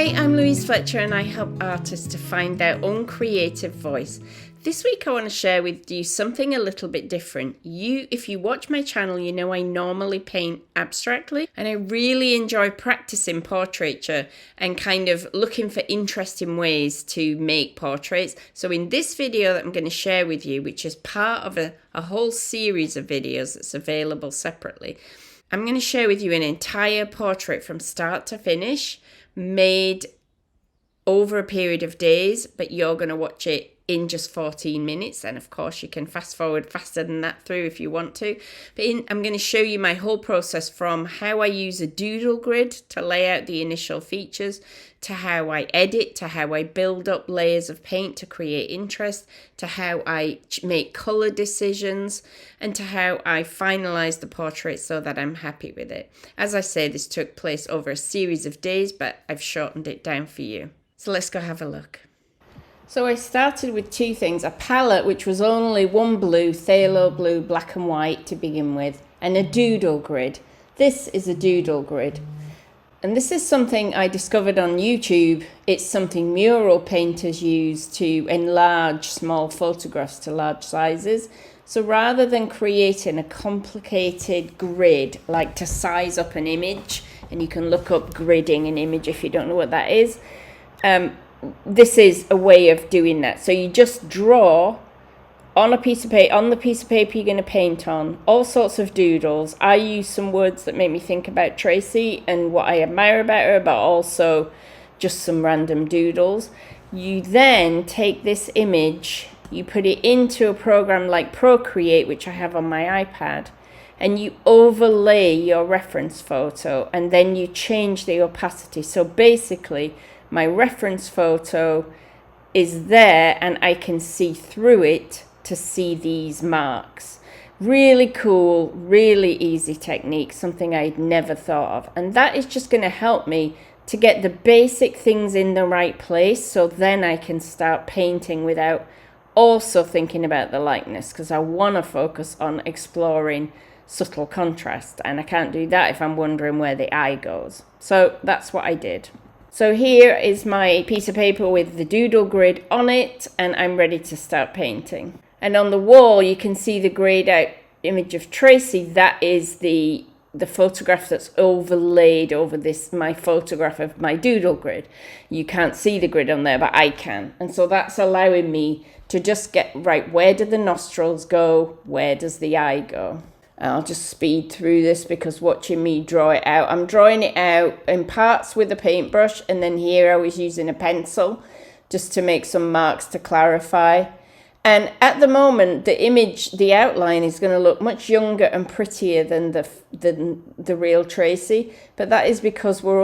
Hi, I'm Louise Fletcher and I help artists to find their own creative voice. This week I want to share with you something a little bit different. If you watch my channel, you know I normally paint abstractly and I really enjoy practicing portraiture and kind of looking for interesting ways to make portraits. So in this video that I'm going to share with you, which is part of a whole series of videos that's available separately, I'm going to share with you an entire portrait from start to finish, made over a period of days, but you're going to watch it in just 14 minutes. And of course, you can fast forward faster than that through if you want to. But I'm going to show you my whole process from how I use a doodle grid to lay out the initial features, to how I edit, to how I build up layers of paint to create interest, to how I make color decisions, and to how I finalize the portrait so that I'm happy with it. As I say, this took place over a series of days, but I've shortened it down for you. So let's go have a look. So I started with two things, a palette which was only one blue, phthalo blue, black and white to begin with, and a doodle grid. This is a doodle grid. And this is something I discovered on YouTube. It's something mural painters use to enlarge small photographs to large sizes. So rather than creating a complicated grid, like to size up an image, and you can look up gridding an image if you don't know what that is, this is a way of doing that. So you just draw on a piece of paper, on the piece of paper you're going to paint on, all sorts of doodles. I use some words that make me think about Tracy and what I admire about her, but also just some random doodles. You then take this image, you put it into a program like Procreate, which I have on my iPad, and you overlay your reference photo, and then you change the opacity. So basically, my reference photo is there and I can see through it to see these marks. Really cool, really easy technique, something I'd never thought of. And that is just going to help me to get the basic things in the right place, so then I can start painting without also thinking about the likeness, because I want to focus on exploring subtle contrast, and I can't do that if I'm wondering where the eye goes. So that's what I did. So here is my piece of paper with the doodle grid on it, and I'm ready to start painting. And on the wall, you can see the grayed out image of Tracy. That is the photograph that's overlaid over this, my photograph of my doodle grid. You can't see the grid on there, but I can. And so that's allowing me to just get, right, where do the nostrils go? Where does the eye go? I'll just speed through this because watching me draw it out, I'm drawing it out in parts with a paintbrush, and then here I was using a pencil just to make some marks to clarify. And at the moment, the image, the outline is going to look much younger and prettier than the real Tracy, but that is because we're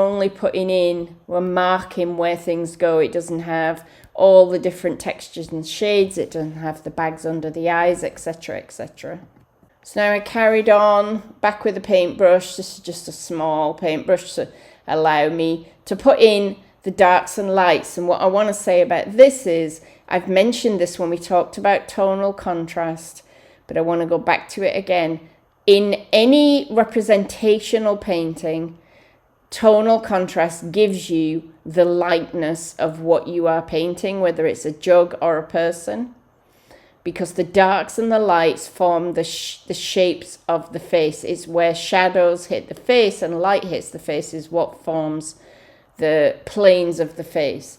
marking where things go. It doesn't have all the different textures and shades, it doesn't have the bags under the eyes, etc., etc. So now I carried on back with a paintbrush. This is just a small paintbrush to allow me to put in the darks and lights. And what I want to say about this is, I've mentioned this when we talked about tonal contrast, but I want to go back to it again. In any representational painting, tonal contrast gives you the lightness of what you are painting, whether it's a jug or a person, because the darks and the lights form the shapes of the face. It's where shadows hit the face and light hits the face is what forms the planes of the face.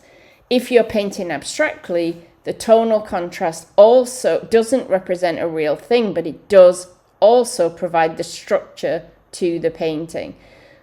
If you're painting abstractly, the tonal contrast also doesn't represent a real thing, but it does also provide the structure to the painting.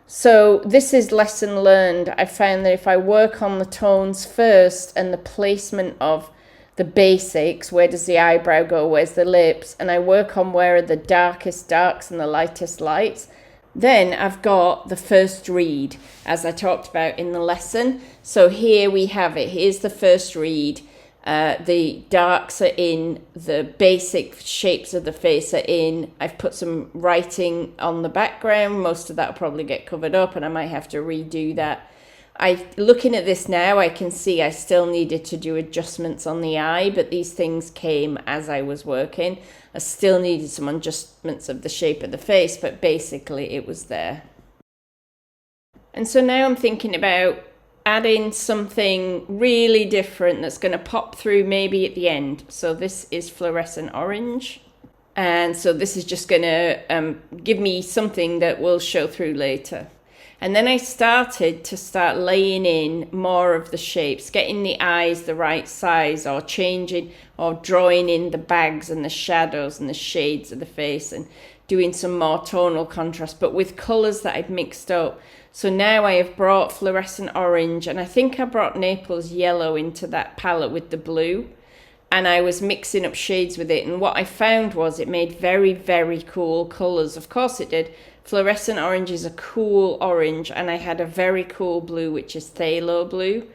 So this is lesson learned. I found that if I work on the tones first and the placement of the basics, where does the eyebrow go, where's the lips, and I work on where are the darkest darks and the lightest lights, then I've got the first read, as I talked about in the lesson. So here we have it. Here's the first read. The darks are in, the basic shapes of the face are in. I've put some writing on the background. Most of that will probably get covered up and I might have to redo that. Looking at this now, I can see I still needed to do adjustments on the eye, but these things came as I was working. I still needed some adjustments of the shape of the face, but basically it was there. And so now I'm thinking about add in something really different that's going to pop through maybe at the end. So this is fluorescent orange. And so this is just going to give me something that will show through later. And then I started to laying in more of the shapes, getting the eyes the right size, or changing or drawing in the bags and the shadows and the shades of the face, and doing some more tonal contrast, but with colours that I'd mixed up. So now I have brought fluorescent orange, and I think I brought Naples yellow into that palette with the blue. And I was mixing up shades with it. And what I found was it made very, very cool colours. Of course it did. Fluorescent orange is a cool orange. And I had a very cool blue, which is phthalo blue.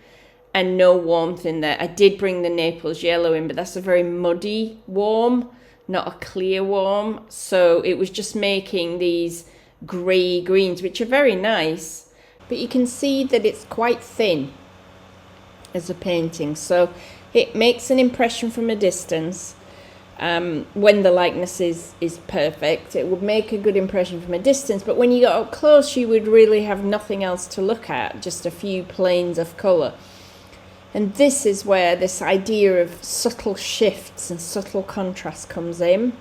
And no warmth in there. I did bring the Naples yellow in, but that's a very muddy warm, not a clear warm. So it was just making these grey greens, which are very nice. But you can see that it's quite thin as a painting. So it makes an impression from a distance. When the likeness is perfect, it would make a good impression from a distance. But when you got up close, you would really have nothing else to look at, just a few planes of colour. And this is where this idea of subtle shifts and subtle contrast comes in.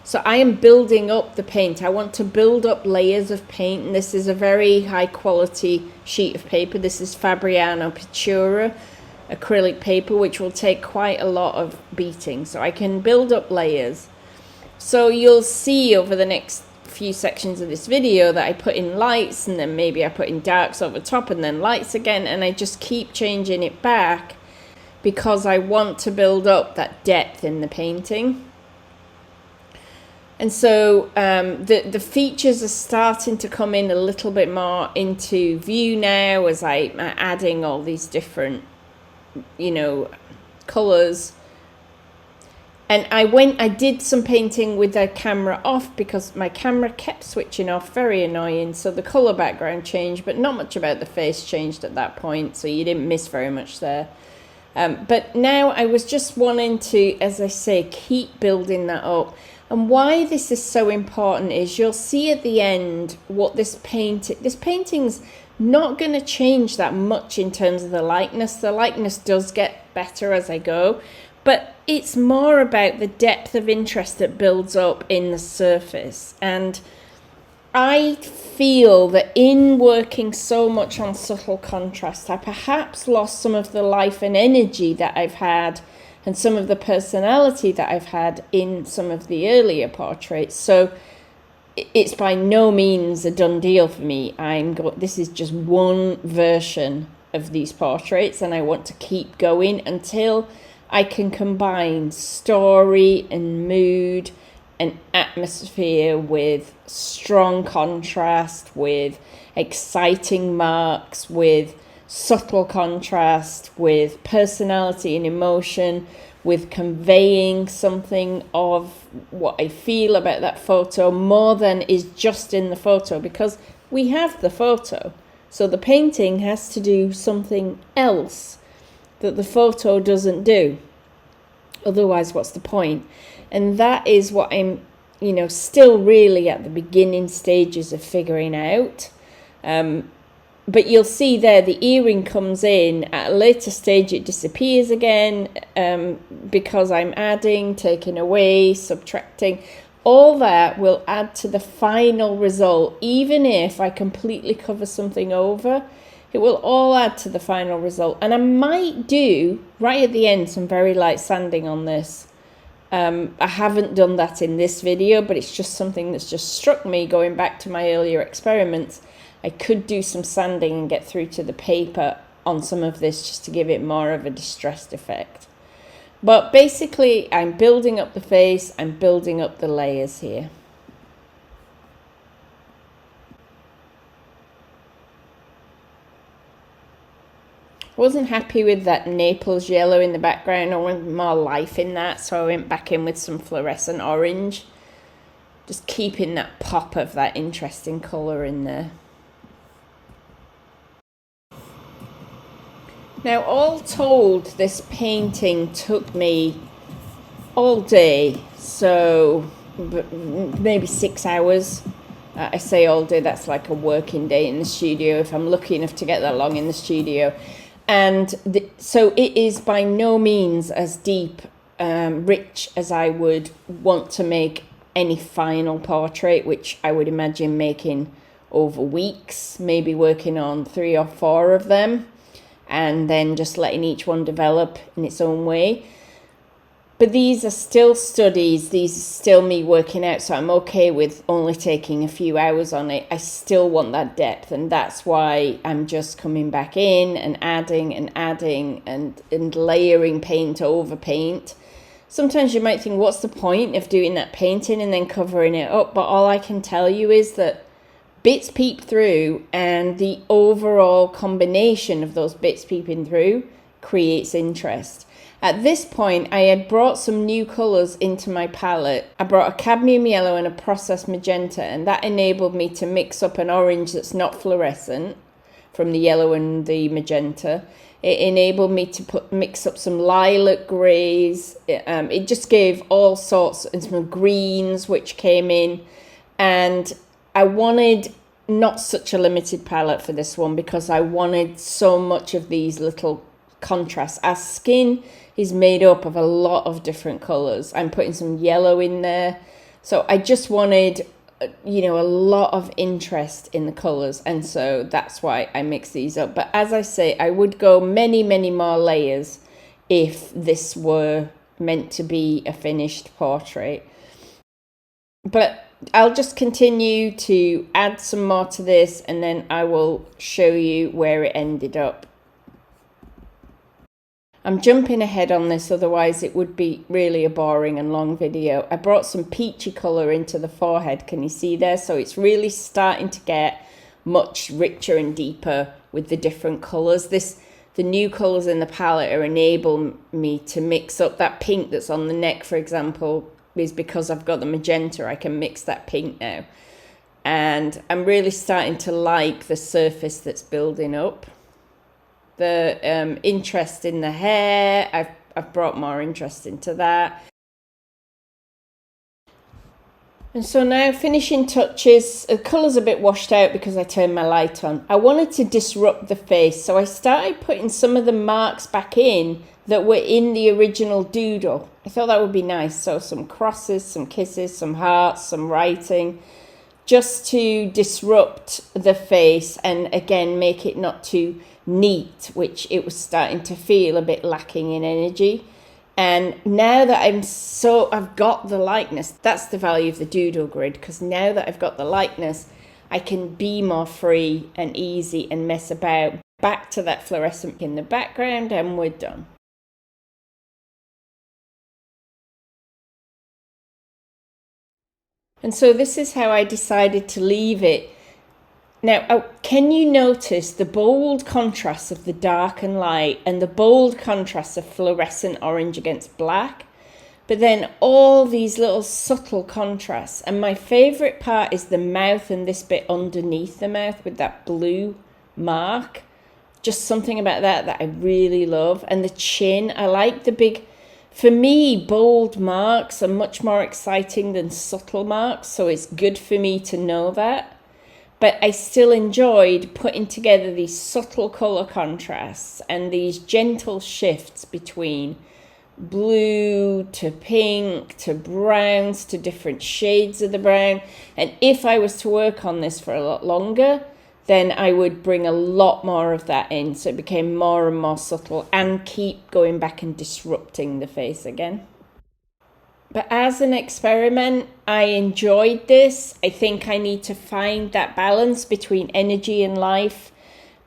So I am building up the paint. I want to build up layers of paint. And this is a very high quality sheet of paper. This is Fabriano Pittura acrylic paper, which will take quite a lot of beating, so I can build up layers. So you'll see over the next few sections of this video that I put in lights, and then maybe I put in darks over top, and then lights again, and I just keep changing it back because I want to build up that depth in the painting. And so the features are starting to come in a little bit more into view now as I'm adding all these different colors. And I did some painting with the camera off because my camera kept switching off, very annoying. So the color background changed, but not much about the face changed at that point, so you didn't miss very much there. But now I was just wanting to, as I say, keep building that up. And why this is so important is you'll see at the end what this painting's not going to change that much in terms of the likeness. The likeness does get better as I go, but it's more about the depth of interest that builds up in the surface. And I feel that in working so much on subtle contrast, I perhaps lost some of the life and energy that I've had and some of the personality that I've had in some of the earlier portraits. So it's by no means a done deal for me. This is just one version of these portraits, and I want to keep going until I can combine story and mood and atmosphere with strong contrast, with exciting marks, with subtle contrast, with personality and emotion, with conveying something of what I feel about that photo more than is just in the photo, because we have the photo. So the painting has to do something else that the photo doesn't do. Otherwise, what's the point? And that is what I'm, still really at the beginning stages of figuring out. But you'll see there the earring comes in. At a later stage it disappears again because I'm adding, taking away, subtracting. All that will add to the final result. Even if I completely cover something over, it will all add to the final result. And I might do, right at the end, some very light sanding on this. I haven't done that in this video, but it's just something that's just struck me going back to my earlier experiments. I could do some sanding and get through to the paper on some of this just to give it more of a distressed effect. But basically, I'm building up the face, I'm building up the layers here. Wasn't happy with that Naples yellow in the background. I wanted more life in that, so I went back in with some fluorescent orange. Just keeping that pop of that interesting colour in there. Now, all told, this painting took me all day, so maybe 6 hours. I say all day, that's like a working day in the studio if I'm lucky enough to get that long in the studio. And so it is by no means as deep, rich as I would want to make any final portrait, which I would imagine making over weeks, maybe working on 3 or 4 of them, and then just letting each one develop in its own way. But these are still studies, these are still me working out, so I'm okay with only taking a few hours on it. I still want that depth, and that's why I'm just coming back in and adding and layering paint over paint. Sometimes you might think, what's the point of doing that painting and then covering it up? But all I can tell you is that bits peep through, and the overall combination of those bits peeping through creates interest. At this point, I had brought some new colours into my palette. I brought a cadmium yellow and a processed magenta, and that enabled me to mix up an orange that's not fluorescent from the yellow and the magenta. It enabled me to mix up some lilac greys. It just gave all sorts, and some greens which came in. And I wanted not such a limited palette for this one because I wanted so much of these little contrasts. Our skin is made up of a lot of different colours. I'm putting some yellow in there. So I just wanted, a lot of interest in the colours. And so that's why I mix these up. But as I say, I would go many, many more layers if this were meant to be a finished portrait. But I'll just continue to add some more to this, and then I will show you where it ended up. I'm jumping ahead on this, otherwise it would be really a boring and long video. I brought some peachy colour into the forehead, can you see there? So it's really starting to get much richer and deeper with the different colours. The new colours in the palette are enabling me to mix up that pink that's on the neck, for example, is because I've got the magenta. I can mix that pink now. And I'm really starting to like the surface that's building up. The interest in the hair, I've brought more interest into that. And so now finishing touches, the colour's a bit washed out because I turned my light on. I wanted to disrupt the face, so I started putting some of the marks back in that were in the original doodle. I thought that would be nice. So some crosses, some kisses, some hearts, some writing, just to disrupt the face and again make it not too neat, which it was starting to feel a bit lacking in energy. And now that I've got the likeness, that's the value of the Doodle Grid, because now that I've got the likeness, I can be more free and easy and mess about. Back to that fluorescent in the background, and we're done. And so this is how I decided to leave it. Now, can you notice the bold contrast of the dark and light and the bold contrast of fluorescent orange against black? But then all these little subtle contrasts. And my favourite part is the mouth and this bit underneath the mouth with that blue mark. Just something about that I really love. And the chin, I like the big... For me, bold marks are much more exciting than subtle marks. So it's good for me to know that. But I still enjoyed putting together these subtle colour contrasts and these gentle shifts between blue to pink to browns to different shades of the brown. And if I was to work on this for a lot longer, then I would bring a lot more of that in. So it became more and more subtle and keep going back and disrupting the face again. But as an experiment, I enjoyed this. I think I need to find that balance between energy and life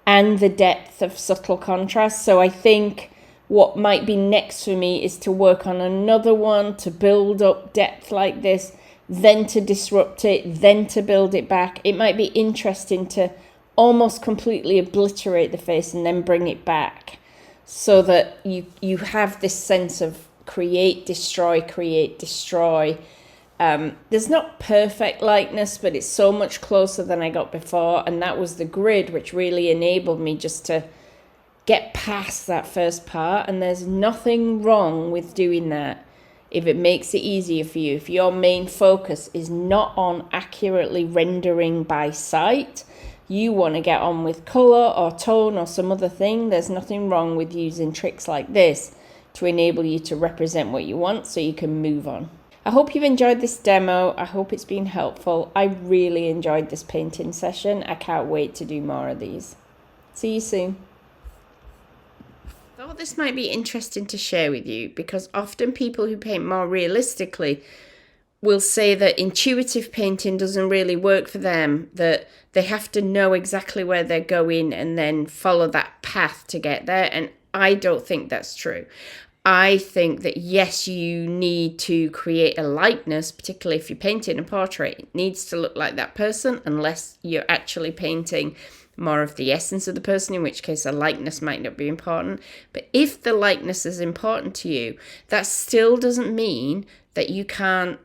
and the depth of subtle contrast. So I think what might be next for me is to work on another one to build up depth like this, then to disrupt it, then to build it back. It might be interesting to almost completely obliterate the face and then bring it back so that you have this sense of create, destroy. There's not perfect likeness, but it's so much closer than I got before. And that was the grid, which really enabled me just to get past that first part. And there's nothing wrong with doing that. if it makes it easier for you, if your main focus is not on accurately rendering by sight, you want to get on with color or tone or some other thing, there's nothing wrong with using tricks like this to enable you to represent what you want so you can move on. I hope you've enjoyed this demo. I hope it's been helpful. I really enjoyed this painting session. I can't wait to do more of these. See you soon. I thought this might be interesting to share with you because often people who paint more realistically will say that intuitive painting doesn't really work for them, that they have to know exactly where they're going and then follow that path to get there. And I don't think that's true. I think that yes, you need to create a likeness, particularly if you're painting a portrait. It needs to look like that person unless you're actually painting more of the essence of the person, in which case a likeness might not be important. But if the likeness is important to you, that still doesn't mean that you can't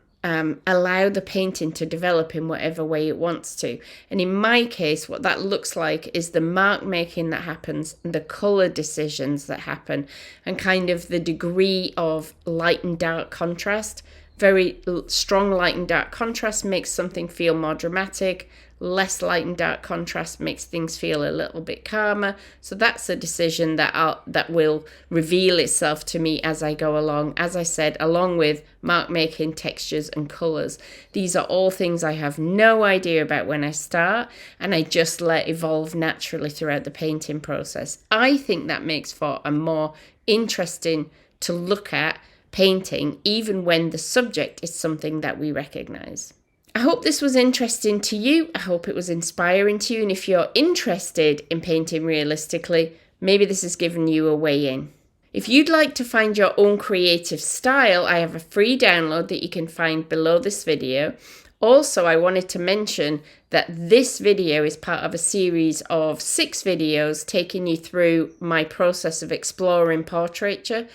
allow the painting to develop in whatever way it wants to. And in my case, what that looks like is the mark making that happens, the color decisions that happen, and kind of the degree of light and dark contrast. Very strong light and dark contrast makes something feel more dramatic. Less light and dark contrast makes things feel a little bit calmer. So that's a decision that will reveal itself to me as I go along. As I said, along with mark making, textures and colors. These are all things I have no idea about when I start, and I just let evolve naturally throughout the painting process. I think that makes for a more interesting to look at painting, even when the subject is something that we recognize. I hope this was interesting to you. I hope it was inspiring to you. And if you're interested in painting realistically, maybe this has given you a way in. If you'd like to find your own creative style, I have a free download that you can find below this video. Also, I wanted to mention that this video is part of a series of 6 videos taking you through my process of exploring portraiture.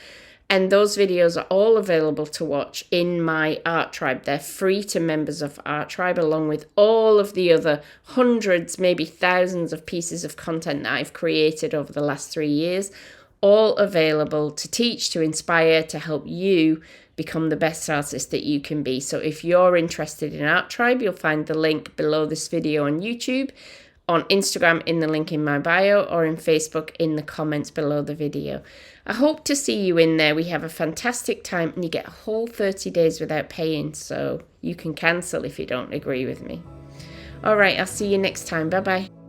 And those videos are all available to watch in my Art Tribe. They're free to members of Art Tribe, along with all of the other hundreds, maybe thousands of pieces of content that I've created over the last 3 years, all available to teach, to inspire, to help you become the best artist that you can be. So if you're interested in Art Tribe, you'll find the link below this video on YouTube, on Instagram in the link in my bio, or in Facebook in the comments below the video. I hope to see you in there. We have a fantastic time and you get a whole 30 days without paying, so you can cancel if you don't agree with me. All right, I'll see you next time. Bye-bye.